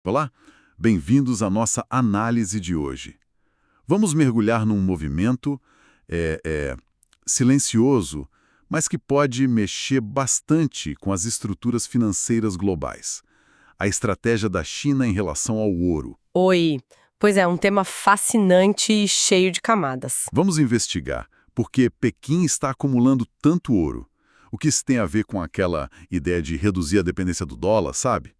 Olá, bem-vindos à nossa análise de hoje. Vamos mergulhar num movimento silencioso, mas que pode mexer bastante com as estruturas financeiras globais. A estratégia da China em relação ao ouro. Oi, pois é, um tema fascinante e cheio de camadas. Vamos investigar por que Pequim está acumulando tanto ouro. O que isso tem a ver com aquela ideia de reduzir a dependência do dólar, sabe?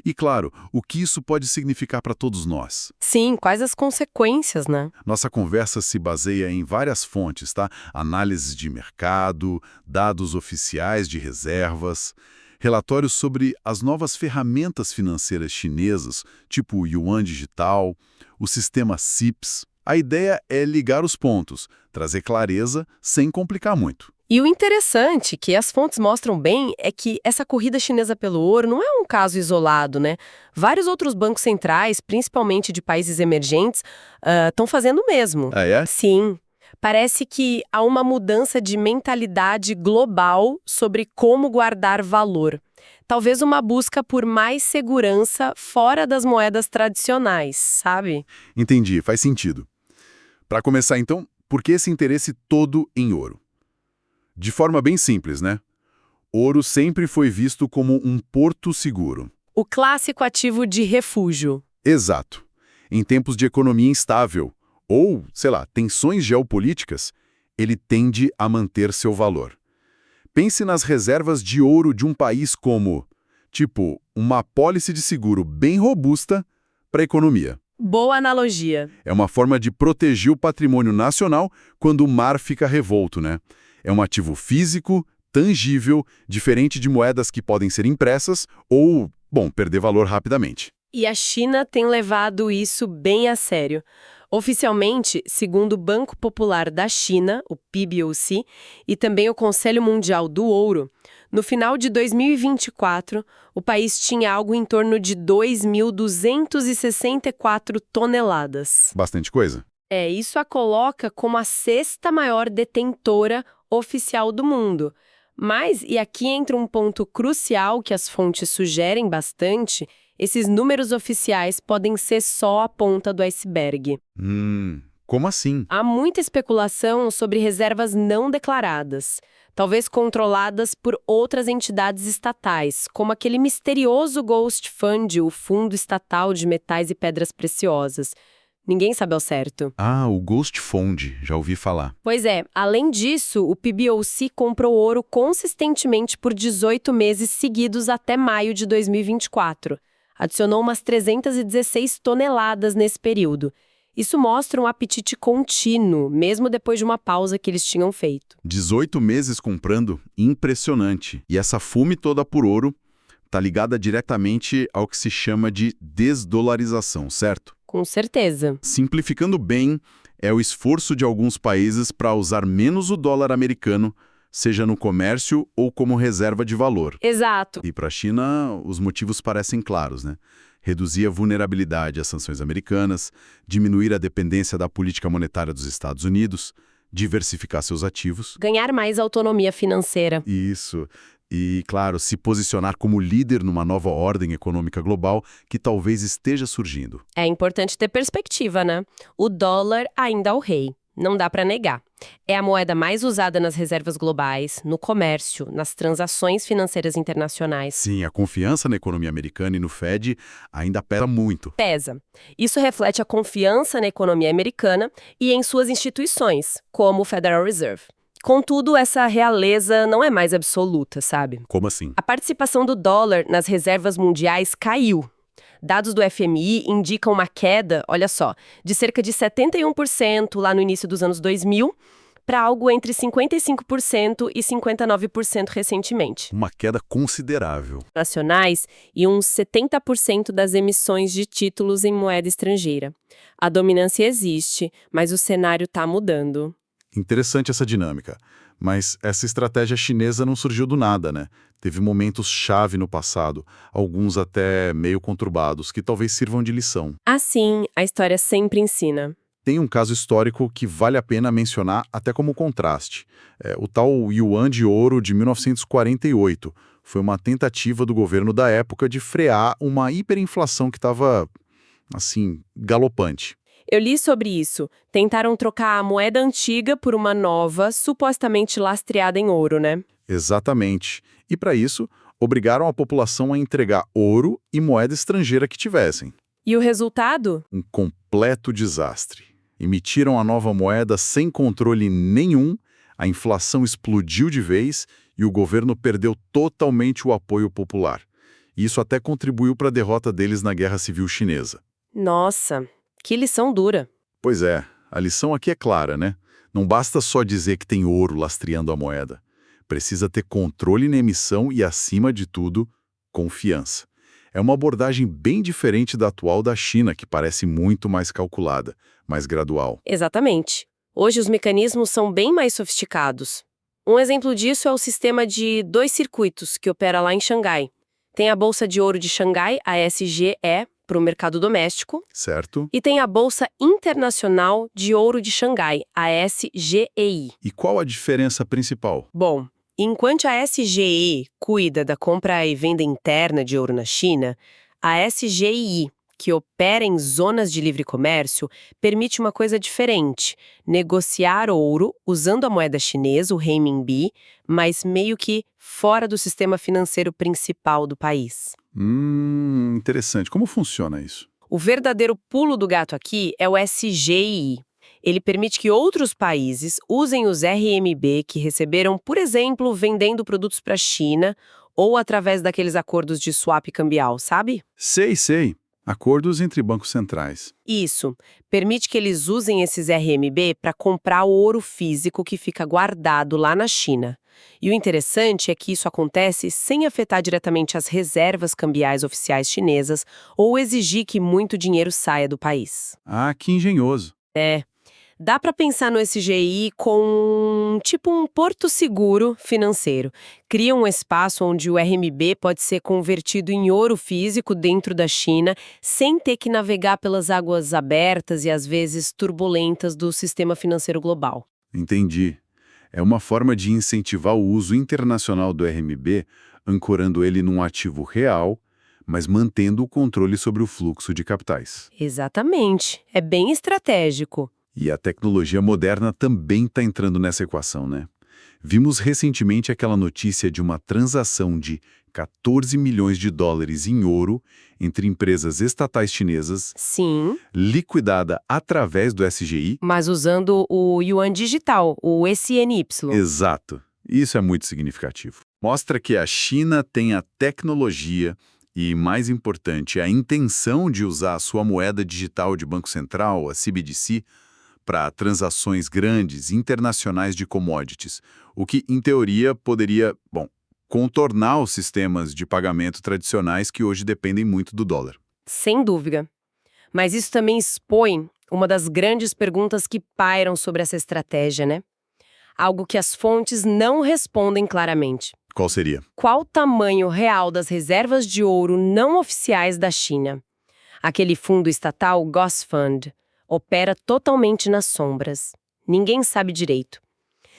E, claro, o que isso pode significar para todos nós. Sim, quais as consequências, né? Nossa conversa se baseia em várias fontes, tá? Análises de mercado, dados oficiais de reservas, relatórios sobre as novas ferramentas financeiras chinesas, tipo o Yuan Digital, o sistema CIPS. A ideia é ligar os pontos, trazer clareza sem complicar muito. E o interessante, que as fontes mostram bem, é que essa corrida chinesa pelo ouro não é um caso isolado, né? Vários outros bancos centrais, principalmente de países emergentes, estão fazendo o mesmo. Ah, é? Sim. Parece que há uma mudança de mentalidade global sobre como guardar valor. Talvez uma busca por mais segurança fora das moedas tradicionais, sabe? Entendi, faz sentido. Para começar, então, por que esse interesse todo em ouro? De forma bem simples, né? Ouro sempre foi visto como um porto seguro. O clássico ativo de refúgio. Exato. Em tempos de economia instável ou, sei lá, tensões geopolíticas, ele tende a manter seu valor. Pense nas reservas de ouro de um país como, tipo, uma apólice de seguro bem robusta para a economia. Boa analogia. É uma forma de proteger o patrimônio nacional quando o mar fica revolto, né? É um ativo físico, tangível, diferente de moedas que podem ser impressas ou, bom, perder valor rapidamente. E a China tem levado isso bem a sério. Oficialmente, segundo o Banco Popular da China, o PBOC, e também o Conselho Mundial do Ouro, no final de 2024, o país tinha algo em torno de 2.264 toneladas. Bastante coisa. Isso a coloca como a sexta maior detentora oficial do mundo. Mas, e aqui entra um ponto crucial que as fontes sugerem bastante, esses números oficiais podem ser só a ponta do iceberg. Como assim? Há muita especulação sobre reservas não declaradas, talvez controladas por outras entidades estatais, como aquele misterioso Ghost Fund, o Fundo Estatal de Metais e Pedras Preciosas. Ninguém sabe ao certo. Ah, o Ghost Fund, já ouvi falar. Pois é, além disso, o PBOC comprou ouro consistentemente por 18 meses seguidos até maio de 2024. Adicionou umas 316 toneladas nesse período. Isso mostra um apetite contínuo, mesmo depois de uma pausa que eles tinham feito. 18 meses comprando? Impressionante. E essa fome toda por ouro está ligada diretamente ao que se chama de desdolarização, certo? Com certeza. Simplificando bem, é o esforço de alguns países para usar menos o dólar americano, seja no comércio ou como reserva de valor. Exato. E para a China, os motivos parecem claros, né? Reduzir a vulnerabilidade às sanções americanas, diminuir a dependência da política monetária dos Estados Unidos, diversificar seus ativos. Ganhar mais autonomia financeira. Isso. E, claro, se posicionar como líder numa nova ordem econômica global que talvez esteja surgindo. É importante ter perspectiva, né? O dólar ainda é o rei. Não dá para negar. É a moeda mais usada nas reservas globais, no comércio, nas transações financeiras internacionais. Sim, a confiança na economia americana e no Fed ainda pesa muito. Pesa. Isso reflete a confiança na economia americana e em suas instituições, como o Federal Reserve. Contudo, essa realeza não é mais absoluta, sabe? Como assim? A participação do dólar nas reservas mundiais caiu. Dados do FMI indicam uma queda, olha só, de cerca de 71% lá no início dos anos 2000 para algo entre 55% e 59% recentemente. Uma queda considerável. Nacionais e uns 70% das emissões de títulos em moeda estrangeira. A dominância existe, mas o cenário está mudando. Interessante essa dinâmica. Mas essa estratégia chinesa não surgiu do nada, né? Teve momentos-chave no passado, alguns até meio conturbados, que talvez sirvam de lição. Assim, a história sempre ensina. tem um caso histórico que vale a pena mencionar até como contraste. O tal Yuan de Ouro de 1948. Foi uma tentativa do governo da época de frear uma hiperinflação que estava, assim, galopante. Eu li sobre isso. Tentaram trocar a moeda antiga por uma nova, supostamente lastreada em ouro, né? Exatamente. E para isso, obrigaram a população a entregar ouro e moeda estrangeira que tivessem. E o resultado? Um completo desastre. Emitiram a nova moeda sem controle nenhum, a inflação explodiu de vez e o governo perdeu totalmente o apoio popular. E isso até contribuiu para a derrota deles na Guerra Civil Chinesa. Nossa, que lição dura. Pois é, a lição aqui é clara, né? Não basta só dizer que tem ouro lastreando a moeda. Precisa ter controle na emissão e, acima de tudo, confiança. É uma abordagem bem diferente da atual da China, que parece muito mais calculada, mais gradual. Exatamente. Hoje os mecanismos são bem mais sofisticados. Um exemplo disso é o sistema de 2 circuitos que opera lá em Xangai. Tem a Bolsa de Ouro de Xangai, a SGE, para o mercado doméstico, Certo? e tem a Bolsa Internacional de Ouro de Xangai, a SGEI. E qual a diferença principal? Bom, enquanto a SGE cuida da compra e venda interna de ouro na China, a SGI, que opera em zonas de livre comércio, permite uma coisa diferente: negociar ouro usando a moeda chinesa, o renminbi, mas meio que fora do sistema financeiro principal do país. Interessante. Como funciona isso? O verdadeiro pulo do gato aqui é o SGI. Ele permite que outros países usem os RMB que receberam, por exemplo, vendendo produtos para a China ou através daqueles acordos de swap cambial, sabe? Sei. Acordos entre bancos centrais. Isso. Permite que eles usem esses RMB para comprar o ouro físico que fica guardado lá na China. E o interessante é que isso acontece sem afetar diretamente as reservas cambiais oficiais chinesas ou exigir que muito dinheiro saia do país. Ah, que engenhoso. Dá para pensar no SGI com tipo um porto seguro financeiro. Cria um espaço onde o RMB pode ser convertido em ouro físico dentro da China, sem ter que navegar pelas águas abertas e às vezes turbulentas do sistema financeiro global. Entendi. É uma forma de incentivar o uso internacional do RMB, ancorando ele num ativo real, mas mantendo o controle sobre o fluxo de capitais. Exatamente. É bem estratégico. E a tecnologia moderna também está entrando nessa equação, né? Vimos recentemente aquela notícia de uma transação de 14 milhões de dólares em ouro entre empresas estatais chinesas, Sim, liquidada através do SGI. mas usando o Yuan digital, o SNY. Exato. Isso é muito significativo. Mostra que a China tem a tecnologia e, mais importante, a intenção de usar a sua moeda digital de Banco Central, a CBDC, para transações grandes, internacionais de commodities, o que, em teoria, poderia, contornar os sistemas de pagamento tradicionais que hoje dependem muito do dólar. Sem dúvida. Mas isso também expõe uma das grandes perguntas que pairam sobre essa estratégia, né? Algo que as fontes não respondem claramente. Qual seria? Qual o tamanho real das reservas de ouro não oficiais da China? Aquele fundo estatal Gosfund opera totalmente nas sombras. Ninguém sabe direito.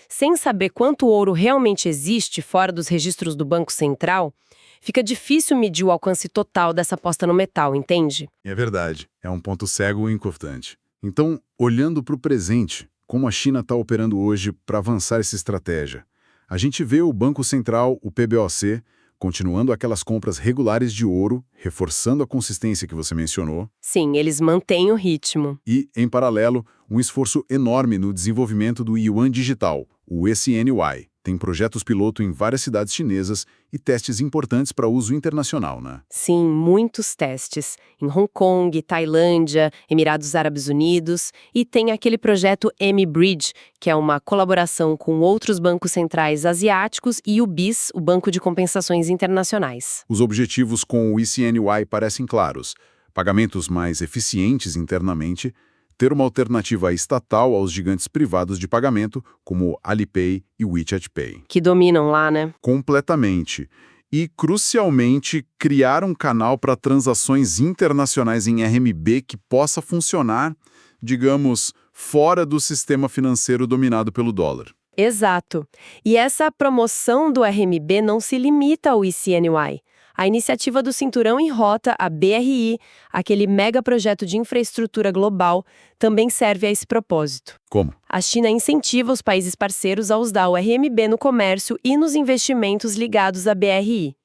Sem saber quanto ouro realmente existe fora dos registros do Banco Central, fica difícil medir o alcance total dessa aposta no metal, entende? É verdade. É um ponto cego e importante. Então, olhando para o presente, como a China está operando hoje para avançar essa estratégia? A gente vê o Banco Central, o PBOC, continuando aquelas compras regulares de ouro, reforçando a consistência que você mencionou. Sim, eles mantêm o ritmo. E, em paralelo, um esforço enorme no desenvolvimento do Yuan Digital, o SNY. Tem projetos piloto em várias cidades chinesas e testes importantes para uso internacional, né? Sim, muitos testes. Em Hong Kong, Tailândia, Emirados Árabes Unidos. E tem aquele projeto M-Bridge, que é uma colaboração com outros bancos centrais asiáticos e o BIS, o Banco de Compensações Internacionais. Os objetivos com o ICNY parecem claros. Pagamentos mais eficientes internamente, ter uma alternativa estatal aos gigantes privados de pagamento, como Alipay e WeChat Pay. Que dominam lá, né? Completamente. E, crucialmente, criar um canal para transações internacionais em RMB que possa funcionar, digamos, fora do sistema financeiro dominado pelo dólar. Exato. E essa promoção do RMB não se limita ao ICNY. A iniciativa do Cinturão em Rota, a BRI, aquele mega projeto de infraestrutura global, também serve a esse propósito. Como? A China incentiva os países parceiros a usar o RMB no comércio e nos investimentos ligados à BRI.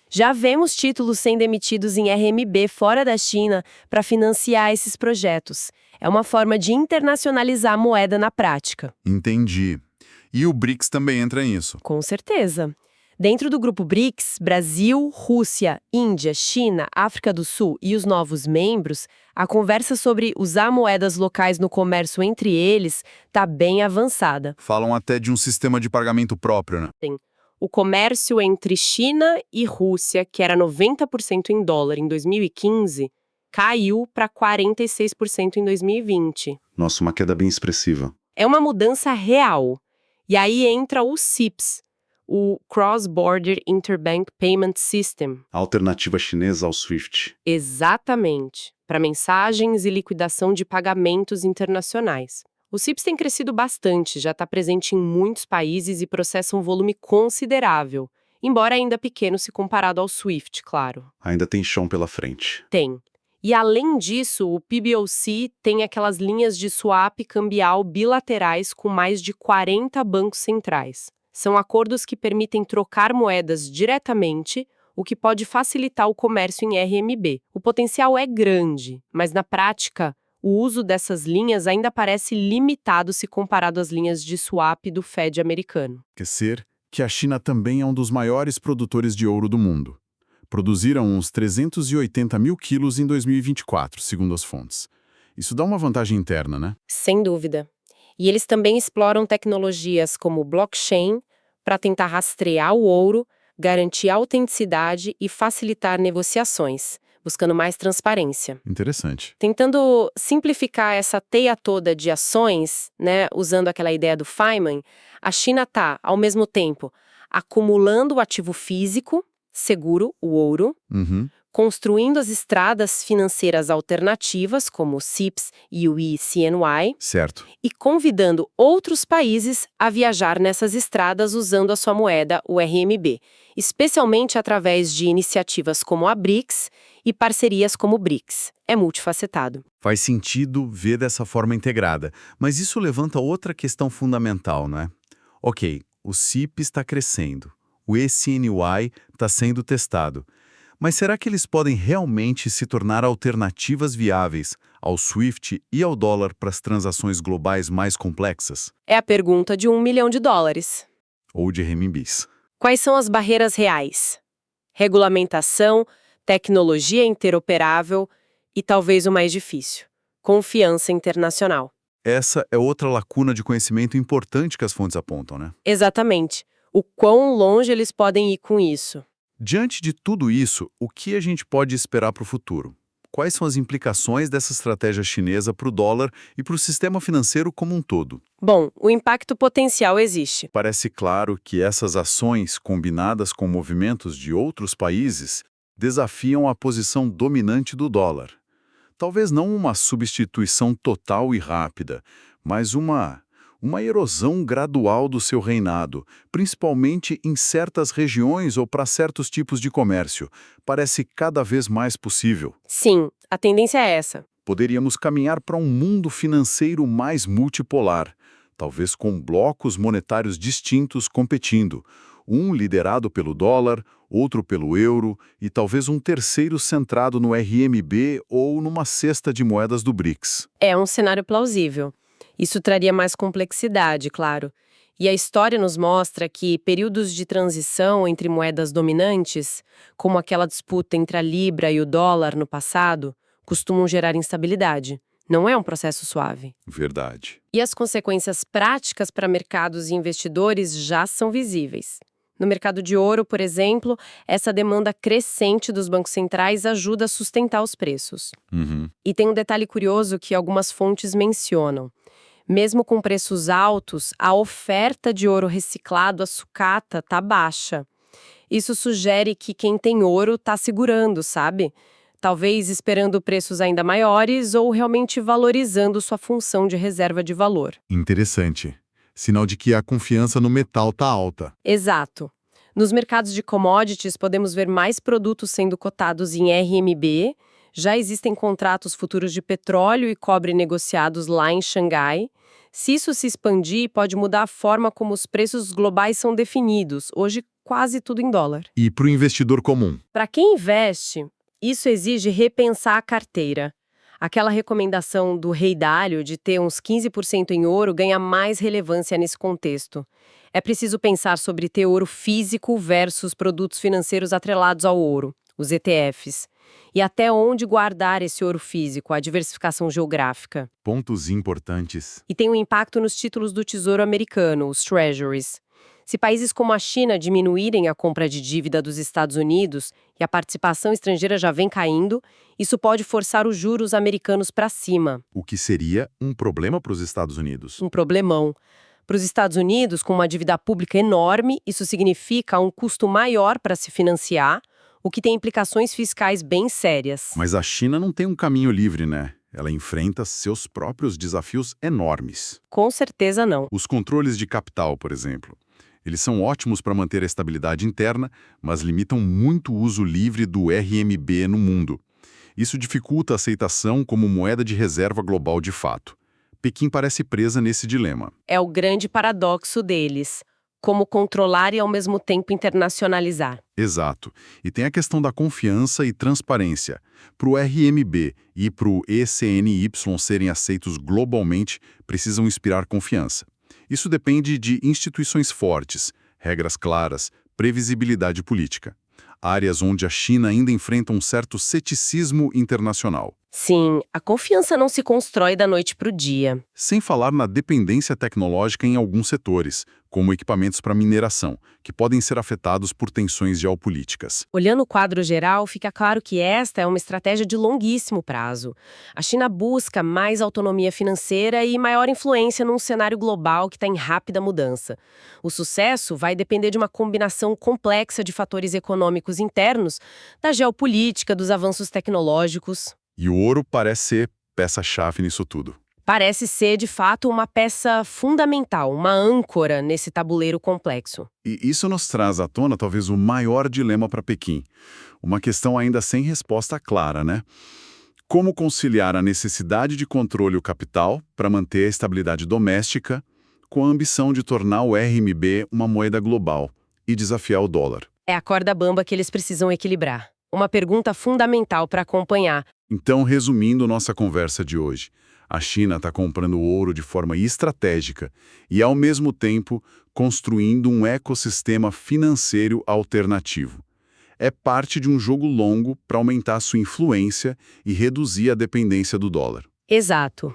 Já vemos títulos sendo emitidos em RMB fora da China para financiar esses projetos. É uma forma de internacionalizar a moeda na prática. Entendi. E o BRICS também entra nisso. Com certeza. Dentro do grupo BRICS, Brasil, Rússia, Índia, China, África do Sul e os novos membros, a conversa sobre usar moedas locais no comércio entre eles está bem avançada. Falam até de um sistema de pagamento próprio, né? O comércio entre China e Rússia, que era 90% em dólar em 2015, caiu para 46% em 2020. Nossa, uma queda bem expressiva. É uma mudança real. E aí entra o CIPS, o Cross-Border Interbank Payment System. A alternativa chinesa ao SWIFT. Exatamente, para mensagens e liquidação de pagamentos internacionais. O CIPS tem crescido bastante, já está presente em muitos países e processa um volume considerável, embora ainda pequeno se comparado ao SWIFT, claro. Ainda tem chão pela frente. Tem. E além disso, o PBOC tem aquelas linhas de swap cambial bilaterais com mais de 40 bancos centrais. São acordos que permitem trocar moedas diretamente, o que pode facilitar o comércio em RMB. O potencial é grande, mas na prática, o uso dessas linhas ainda parece limitado se comparado às linhas de swap do Fed americano. Esquecer que a China também é um dos maiores produtores de ouro do mundo. Produziram uns 380 mil quilos em 2024, segundo as fontes. Isso dá uma vantagem interna, né? Sem dúvida. E eles também exploram tecnologias como blockchain para tentar rastrear o ouro, garantir a autenticidade e facilitar negociações, buscando mais transparência. Interessante. Tentando simplificar essa teia toda de ações, né, usando aquela ideia do Feynman, a China está, ao mesmo tempo, acumulando o ativo físico, seguro, o ouro, construindo as estradas financeiras alternativas, como o CIPS e o ICNY, Certo. e convidando outros países a viajar nessas estradas usando a sua moeda, o RMB, especialmente através de iniciativas como a BRICS e parcerias como o BRICS. É multifacetado. Faz sentido ver dessa forma integrada, mas isso levanta outra questão fundamental, não é? Ok, o CIP está crescendo, o ECNY está sendo testado, mas será que eles podem realmente se tornar alternativas viáveis ao SWIFT e ao dólar para as transações globais mais complexas? É a pergunta de $1 milhão. Ou de renminbis? Quais são as barreiras reais? Regulamentação, tecnologia interoperável e talvez o mais difícil, confiança internacional. Essa é outra lacuna de conhecimento importante que as fontes apontam, né? Exatamente. O quão longe eles podem ir com isso? Diante de tudo isso, o que a gente pode esperar para o futuro? Quais são as implicações dessa estratégia chinesa para o dólar e para o sistema financeiro como um todo? Bom, o impacto potencial existe. Parece claro que essas ações, combinadas com movimentos de outros países, desafiam a posição dominante do dólar. Talvez não uma substituição total e rápida, mas uma erosão gradual do seu reinado, principalmente em certas regiões ou para certos tipos de comércio, parece cada vez mais possível. Sim, a tendência é essa. Poderíamos caminhar para um mundo financeiro mais multipolar, talvez com blocos monetários distintos competindo, um liderado pelo dólar, outro pelo euro e talvez um terceiro centrado no RMB ou numa cesta de moedas do BRICS. É um cenário plausível. Isso traria mais complexidade, claro. E a história nos mostra que períodos de transição entre moedas dominantes, como aquela disputa entre a libra e o dólar no passado, costumam gerar instabilidade. Não é um processo suave. Verdade. E as consequências práticas para mercados e investidores já são visíveis. No mercado de ouro, por exemplo, essa demanda crescente dos bancos centrais ajuda a sustentar os preços. E tem um detalhe curioso que algumas fontes mencionam. Mesmo com preços altos, a oferta de ouro reciclado, a sucata, está baixa. Isso sugere que quem tem ouro está segurando, sabe? talvez esperando preços ainda maiores ou realmente valorizando sua função de reserva de valor. Interessante. Sinal de que a confiança no metal está alta. Exato. Nos mercados de commodities, podemos ver mais produtos sendo cotados em RMB, já existem contratos futuros de petróleo e cobre negociados lá em Xangai. Se isso se expandir, pode mudar a forma como os preços globais são definidos, hoje quase tudo em dólar. E para o investidor comum? Para quem investe, isso exige repensar a carteira. Aquela recomendação do Rei Dalio de ter uns 15% em ouro ganha mais relevância nesse contexto. É preciso pensar sobre ter ouro físico versus produtos financeiros atrelados ao ouro, os ETFs. E até onde guardar esse ouro físico, a diversificação geográfica. Pontos importantes. E tem um impacto nos títulos do Tesouro Americano, os Treasuries. Se países como a China diminuírem a compra de dívida dos Estados Unidos e a participação estrangeira já vem caindo, isso pode forçar os juros americanos para cima. O que seria um problema para os Estados Unidos? Um problemão. Para os Estados Unidos, com uma dívida pública enorme, isso significa um custo maior para se financiar, o que tem implicações fiscais bem sérias. Mas a China não tem um caminho livre, né? Ela enfrenta seus próprios desafios enormes. Com certeza não. Os controles de capital, por exemplo. Eles são ótimos para manter a estabilidade interna, mas limitam muito o uso livre do RMB no mundo. Isso dificulta a aceitação como moeda de reserva global de fato. Pequim parece presa nesse dilema. É o grande paradoxo deles. Como controlar e ao mesmo tempo internacionalizar. Exato. E tem a questão da confiança e transparência. Para o RMB e para o ECNY serem aceitos globalmente, precisam inspirar confiança. Isso depende de instituições fortes, regras claras, previsibilidade política. Áreas onde a China ainda enfrenta um certo ceticismo internacional. Sim, a confiança não se constrói da noite para o dia. Sem falar na dependência tecnológica em alguns setores, como equipamentos para mineração, que podem ser afetados por tensões geopolíticas. Olhando o quadro geral, fica claro que esta é uma estratégia de longuíssimo prazo. A China busca mais autonomia financeira e maior influência num cenário global que está em rápida mudança. O sucesso vai depender de uma combinação complexa de fatores econômicos internos, da geopolítica, dos avanços tecnológicos. E o ouro parece ser peça-chave nisso tudo. Parece ser, de fato, uma peça fundamental, uma âncora nesse tabuleiro complexo. E isso nos traz à tona talvez o maior dilema para Pequim. Uma questão ainda sem resposta clara, né? Como conciliar a necessidade de controle do capital para manter a estabilidade doméstica com a ambição de tornar o RMB uma moeda global e desafiar o dólar? É a corda bamba que eles precisam equilibrar. Uma pergunta fundamental para acompanhar. Então, resumindo nossa conversa de hoje, a China está comprando ouro de forma estratégica e, ao mesmo tempo, construindo um ecossistema financeiro alternativo. É parte de um jogo longo para aumentar sua influência e reduzir a dependência do dólar. Exato.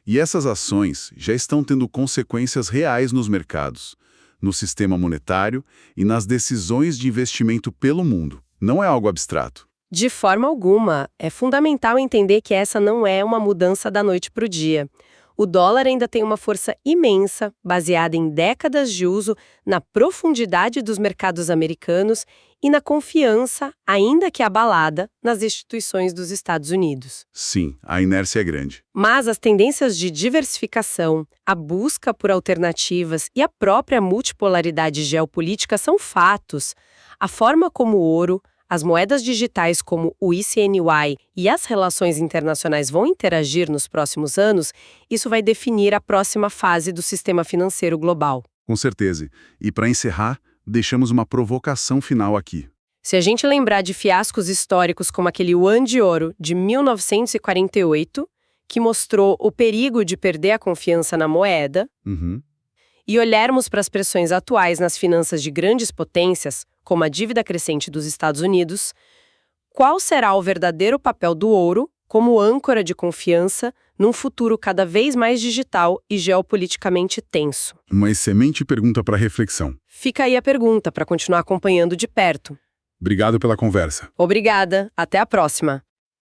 E essas ações já estão tendo consequências reais nos mercados, no sistema monetário e nas decisões de investimento pelo mundo. Não é algo abstrato. De forma alguma, é fundamental entender que essa não é uma mudança da noite para o dia. O dólar ainda tem uma força imensa, baseada em décadas de uso, na profundidade dos mercados americanos e na confiança, ainda que abalada, nas instituições dos Estados Unidos. Sim, a inércia é grande. Mas as tendências de diversificação, a busca por alternativas e a própria multipolaridade geopolítica são fatos. A forma como o ouro, as moedas digitais como o ICNY e as relações internacionais vão interagir nos próximos anos, isso vai definir a próxima fase do sistema financeiro global. Com certeza. E para encerrar, deixamos uma provocação final aqui. Se a gente lembrar de fiascos históricos como aquele Yuan de Ouro de 1948, que mostrou o perigo de perder a confiança na moeda, e olharmos para as pressões atuais nas finanças de grandes potências, como a dívida crescente dos Estados Unidos, qual será o verdadeiro papel do ouro como âncora de confiança num futuro cada vez mais digital e geopoliticamente tenso? Uma excelente pergunta para reflexão. Fica aí a pergunta para continuar acompanhando de perto. Obrigado pela conversa. Obrigada, até a próxima.